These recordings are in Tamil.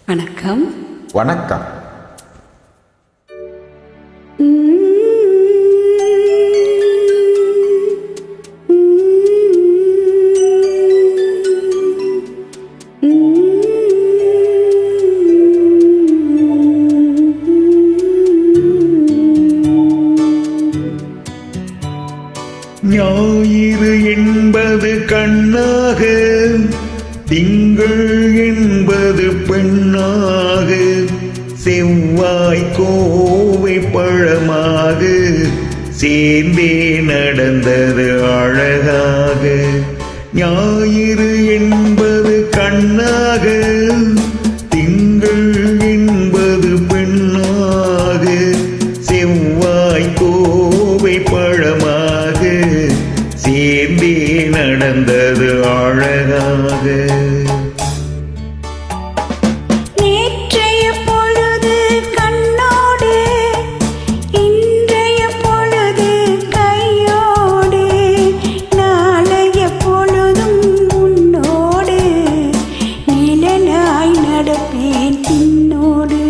வணக்கம். வணக்கம். ஞாயிறு என்பது கண்ணாக, திங்கள் என்பது பெண்ணாக, செவ்வாய் கோவை பழமாக சேர்ந்தே நடந்தது அழகாக. ஞாயிறு என்பது கண்ணாக, திங்கள் என்பது பெண்ணாக, செவ்வாய் கோவை பழமாக சேர்ந்தே நடந்தது அழகாக. நேற்றைய பொழுது கண்ணோடு, இன்றைய பொழுது கையோடு, நாளைய பொழுதும் உன்னோடு, நிழலாய் நடப்பேன் பின்னோடு.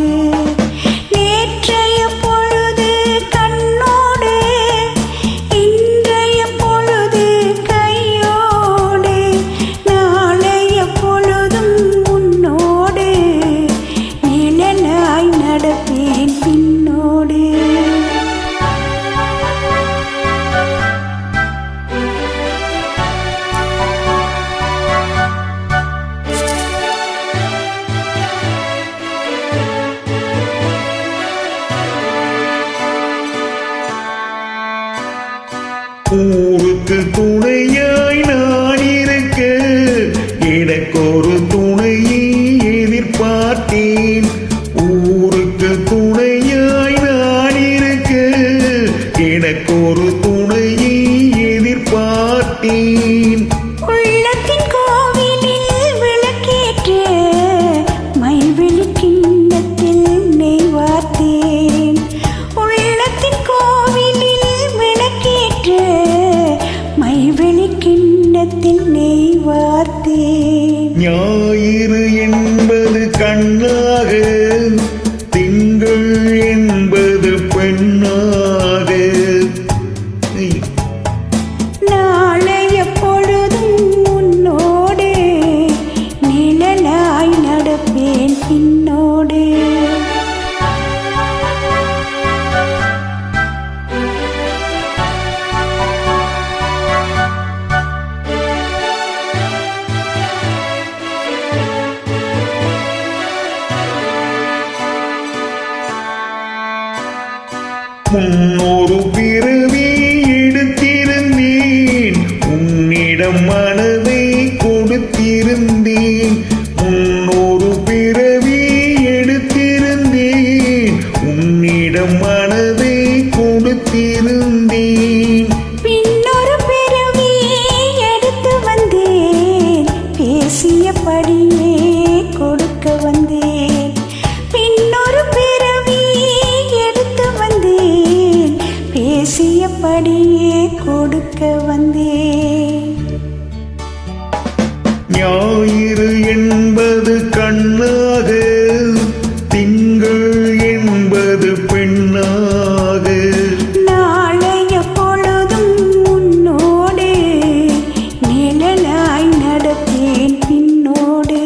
நேற்றைய பொழுது கண்ணோடு, இன்றைய பொழுது கையோடு, நாளைய பொழுதும் உன்னோடு, நிழலாய் நடப்பேன் பின்னோடு. ஊருக்கு துணையாய் நான் இருக்க, எனக்கொரு துணையை எதிர்பார்த்தேன். ஊருக்கு துணையாய் நான் இருக்க, எனக்கொரு துணையை எதிர்பார்த்தேன். உள்ளத்தின் கோவிலில் விளக்கேற்ற, மைவெளி கிண்ணத்தில் நெய் வார்த்தேன். உள்ளத்தின் கோவிலில் விளக்கேற்ற, மைவெளி கிண்ணத்தில் நெய் வார்த்தேன். ஞாயிறு என்பது கண்ணாக, திங்கள் என்பது பெண்ணாக. நாளைய பொழுதும் உன்னோடு, நிழலாய் நடப்பேன் பின்னோடு. முன்னொரு பிறவி எடுத்திருந்தேன், உன்னிடம் மனதை கொடுத்திருந்தேன். முன்னொரு பிறவி எடுத்திருந்தேன், உன்னிடம் மனதை கொடுத்திருந்தேன். பின்னொரு பிறவி எடுத்து வந்தேன், பேசியபடியே கொடுக்க வந்தேன். பின்னொரு பிறவி எடுத்து வந்தேன், பேசியபடியே கொடுக்க வந்தேன். ஞாயிறு என்பது கண்ணாக, திங்கள் என்பது பெண்ணாக. நாளைய பொழுதும் உன்னோடு, நிழலாய் நடப்பேன் பின்னோடு.